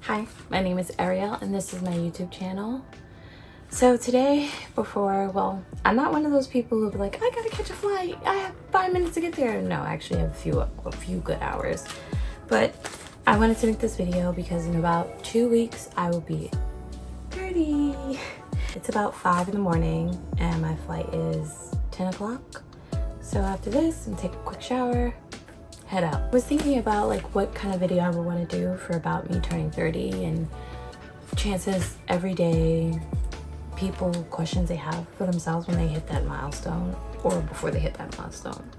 Hi, my name is Ariel and this is my YouTube channel. So today, I'm not one of those people who be like, I gotta catch a flight, I have 5 minutes to get there. No, actually I have a few good hours. But I wanted to make this video because in about 2 weeks I will be 30. It's about 5 in the morning and my flight is 10 o'clock. So after this, I'm gonna take a quick shower, head out. I was thinking about like what kind of video I would want to do for about me turning 30 and chances every day, people, questions they have for themselves when they hit that milestone or before they hit that milestone.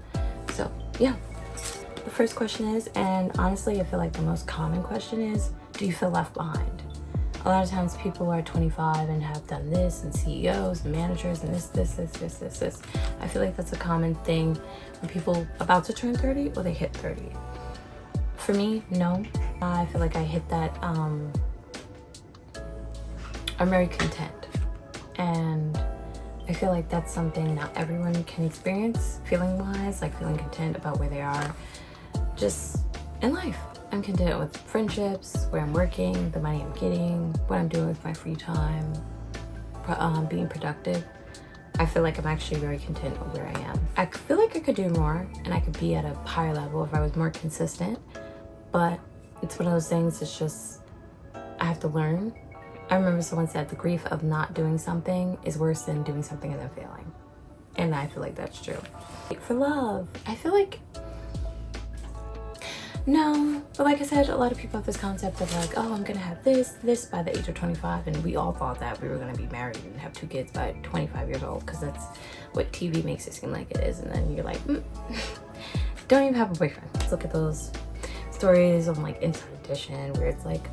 So yeah, the first question is, and honestly I feel like the most common question is, do you feel left behind? A lot of times people are 25 and have done this and CEOs and managers and this. I feel like that's a common thing when people about to turn 30 or they hit 30. For me, no. I feel like I hit that, I'm very content. And I feel like that's something not everyone can experience feeling wise, like feeling content about where they are just in life. I'm content with friendships, where I'm working, the money I'm getting, what I'm doing with my free time, being productive. I feel like I'm actually very content with where I am. I feel like I could do more and I could be at a higher level if I was more consistent, but it's one of those things, it's just, I have to learn. I remember someone said the grief of not doing something is worse than doing something and then failing. And I feel like that's true. For love, I feel like, no, but like I said, a lot of people have this concept of like, oh, I'm gonna have this by the age of 25, and we all thought that we were gonna be married and have 2 kids by 25 years old because that's what TV makes it seem like it is. And then you're like, don't even have a boyfriend. Let's look at those stories on like Inside Edition where it's like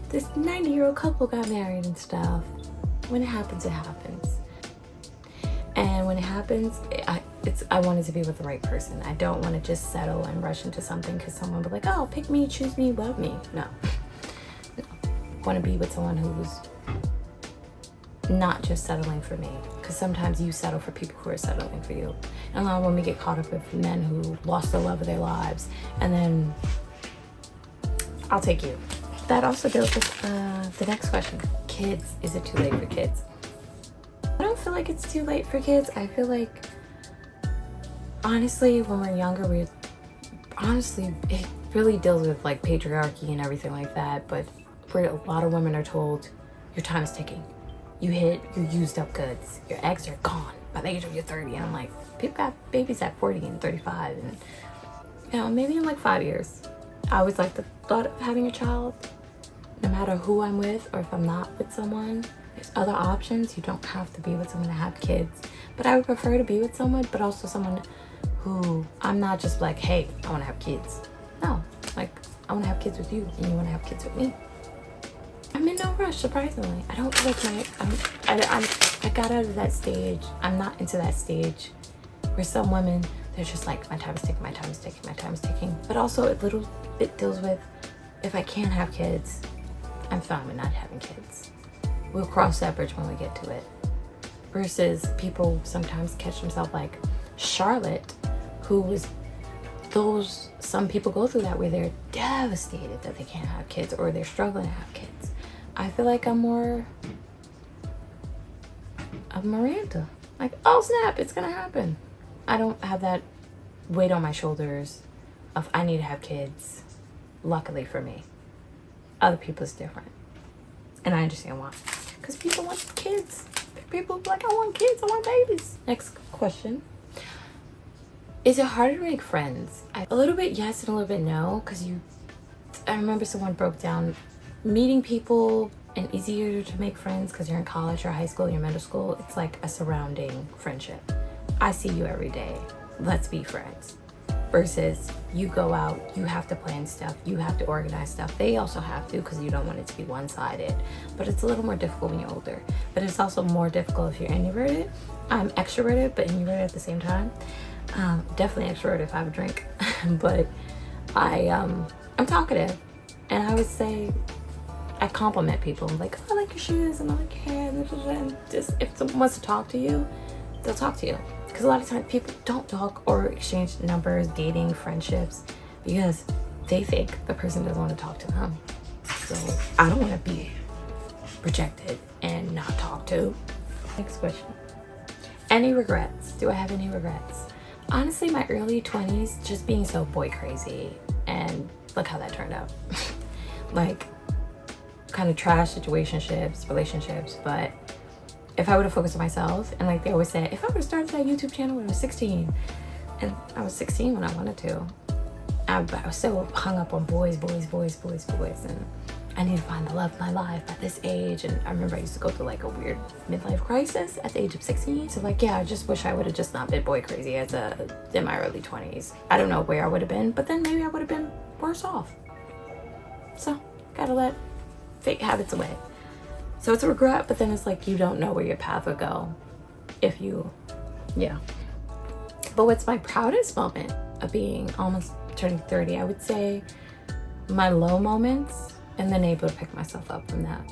this 90-year-old couple got married and stuff. When it happens, it happens. And when it happens, I want it to be with the right person. I don't want to just settle and rush into something because someone will be like, oh, pick me, choose me, love me. No. I want to be with someone who's not just settling for me, because sometimes you settle for people who are settling for you. And a lot of women get caught up with men who lost the love of their lives, and then I'll take you. That also deals with the next question. Kids, is it too late for kids? I don't feel like it's too late for kids. I feel like, honestly, when we're younger, it really deals with like patriarchy and everything like that, but where a lot of women are told, your time is ticking. You hit your used up goods. Your eggs are gone by the age of your 30. And I'm like, people got babies at 40 and 35 and, you know, maybe in like 5 years. I always like the thought of having a child, no matter who I'm with or if I'm not with someone. There's other options. You don't have to be with someone to have kids. But I would prefer to be with someone, but also someone who I'm not just like, hey, I want to have kids. No, like, I want to have kids with you and you want to have kids with me. I'm in no rush, surprisingly. I don't feel like I got out of that stage. I'm not into that stage where some women, they're just like, my time is ticking, my time is ticking, my time is ticking. But also it deals with, if I can't have kids, I'm fine with not having kids. We'll cross that bridge when we get to it. Versus people sometimes catch themselves like Charlotte, who was some people go through that where they're devastated that they can't have kids or they're struggling to have kids. I feel like I'm more of Miranda. Like, oh snap, it's gonna happen. I don't have that weight on my shoulders of I need to have kids. Luckily for me. Other people is different. And I understand why. Because people want kids. People like, I want kids, I want babies. Next question. Is it harder to make friends? A little bit yes and a little bit no. Because I remember someone broke down meeting people and easier to make friends because you're in college or high school, you're middle school. It's like a surrounding friendship. I see you every day. Let's be friends. Versus you go out, you have to plan stuff, you have to organize stuff. They also have to because you don't want it to be one-sided. But it's a little more difficult when you're older. But it's also more difficult if you're introverted. I'm extroverted, but introverted at the same time. Definitely extroverted if I have a drink. But I'm talkative. And I would say, I compliment people. I'm like, oh, I like your shoes and I like your hair. And just, if someone wants to talk to you, they'll talk to you. Because a lot of times people don't talk or exchange numbers, dating, friendships, because they think the person doesn't want to talk to them. So I don't want to be rejected and not talked to. Next question. Any regrets? Do I have any regrets? Honestly, my early 20s, just being so boy crazy, and look how that turned out. Like, kind of trash situationships, relationships, but if I would have focused on myself, and like they always say, if I would have started that YouTube channel when I was 16, and I was 16 when I wanted to, but I was so hung up on boys, and I need to find the love of my life at this age. And I remember I used to go through like a weird midlife crisis at the age of 16. So like, yeah, I just wish I would have just not been boy crazy in my early 20s. I don't know where I would have been, but then maybe I would have been worse off. So gotta let fate have its way. So it's a regret, but then it's like you don't know where your path would go if you, yeah. But what's my proudest moment of being almost turning 30? I would say my low moments, and then able to pick myself up from that.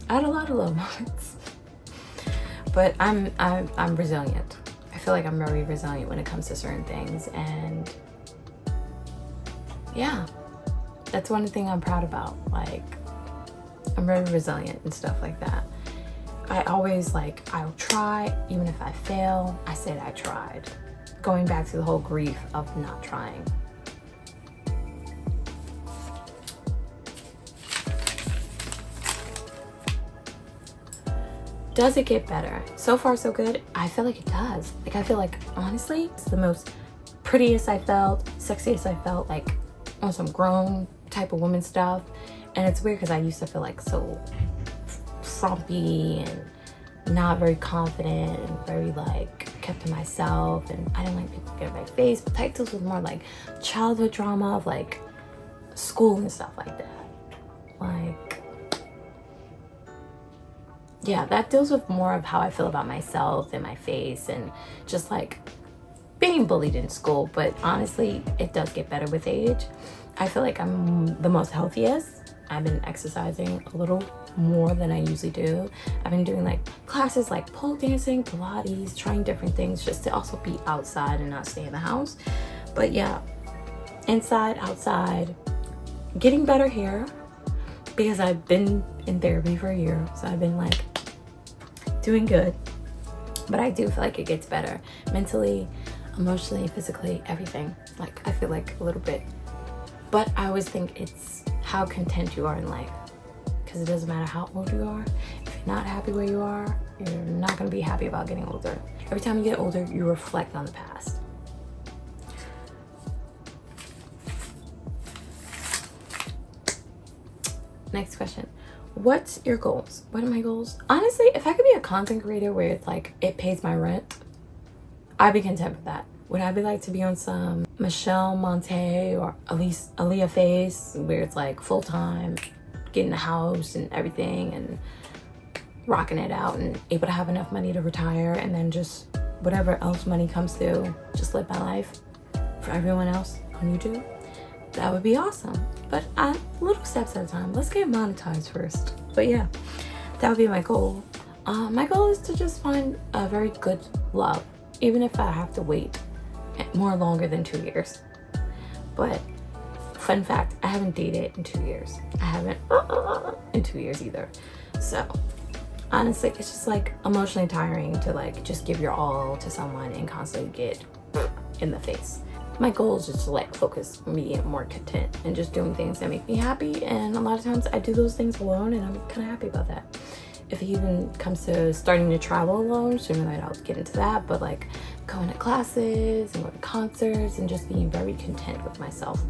I had a lot of low moments, but I'm resilient. I feel like I'm very resilient when it comes to certain things, and yeah, that's one thing I'm proud about. Like, I'm very resilient and stuff like that. I always I'll try, even if I fail, I said I tried. Going back to the whole grief of not trying. Does it get better? So far, so good. I feel like it does. Like, I feel like, honestly, it's the most prettiest I felt, sexiest I felt, like on some grown type of woman stuff. And it's weird because I used to feel like so frumpy and not very confident and very like kept to myself, and I didn't like people to get in my face. But type deals with more like childhood drama of like school and stuff like that. Like, yeah, that deals with more of how I feel about myself and my face and just like being bullied in school. But honestly, it does get better with age. I feel like I'm the most healthiest. I've been exercising a little more than I usually do. I've been doing like classes like pole dancing, Pilates, trying different things just to also be outside and not stay in the house. But yeah, inside, outside, getting better here because I've been in therapy for a year. So I've been like doing good, but I do feel like it gets better mentally, emotionally, physically, everything. Like, I feel like a little bit, but I always think it's how content you are in life, because it doesn't matter how old you are. If you're not happy where you are, you're not going to be happy about getting older. Every time you get older, you reflect on the past. Next question. What's your goals? What are my goals? Honestly, if I could be a content creator where it's like it pays my rent, I'd be content with that. Would I be like to be on some Michelle Monte or at least Aaliyah Face where it's like full-time, getting a house and everything and rocking it out and able to have enough money to retire, and then just whatever else money comes through, just live my life for everyone else on YouTube? That would be awesome. But little steps at a time. Let's get monetized first. But yeah, that would be my goal. My goal is to just find a very good love, even if I have to wait more longer than 2 years. But fun fact, I haven't dated in 2 years. I haven't in 2 years either. So honestly, it's just like emotionally tiring to like just give your all to someone and constantly get in the face. My goal is just to like focus on being more content and just doing things that make me happy. And a lot of times I do those things alone, and I'm kind of happy about that. If it even comes to starting to travel alone, sooner or later I'll get into that. But like going to classes and going to concerts and just being very content with myself.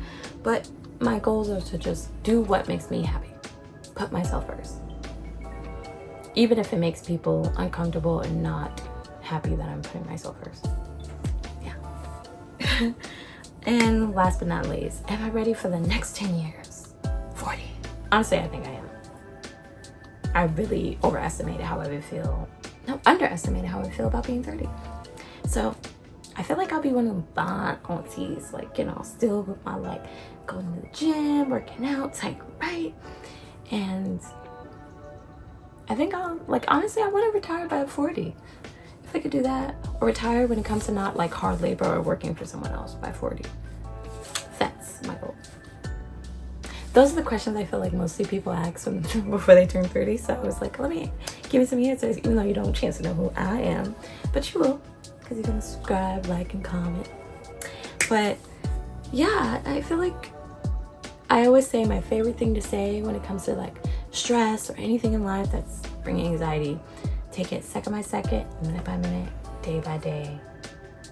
But my goals are to just do what makes me happy. Put myself first. Even if it makes people uncomfortable and not happy that I'm putting myself first. Yeah. And last but not least, am I ready for the next 10 years? 40. Honestly, I think I am. I really underestimated how I would feel about being 30. So I feel like I'll be one of the Bond aunties, like, you know, still with my like going to the gym, working out, type, right? And I think I'll like, honestly, I want to retire by 40. If I could do that, or retire when it comes to not like hard labor or working for someone else by 40. That's my goal. those are the questions I feel like mostly people ask when, before they turn 30. So I was like, let me give me some answers, even though you don't chance to know who I am, but you will, because you're gonna subscribe, like, and comment. But yeah, I feel like I always say my favorite thing to say when it comes to like stress or anything in life that's bringing anxiety, take it second by second, minute by minute, day by day.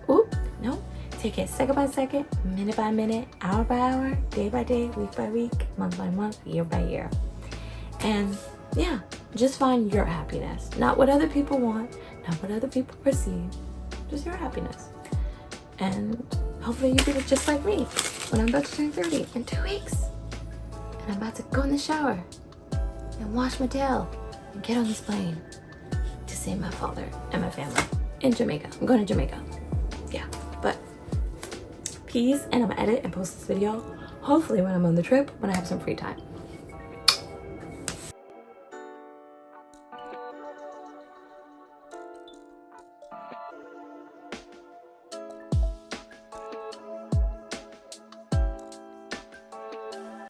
Oop, no. Take it second by second, minute by minute, hour by hour, day by day, week by week, month by month, year by year. And yeah, just find your happiness. Not what other people want, not what other people perceive, just your happiness. And hopefully you do it just like me when I'm about to turn 30 in 2 weeks. And I'm about to go in the shower and wash my tail and get on this plane to see my father and my family in Jamaica. I'm going to Jamaica. Yeah, but peace, and I'm gonna edit and post this video hopefully when I'm on the trip, when I have some free time.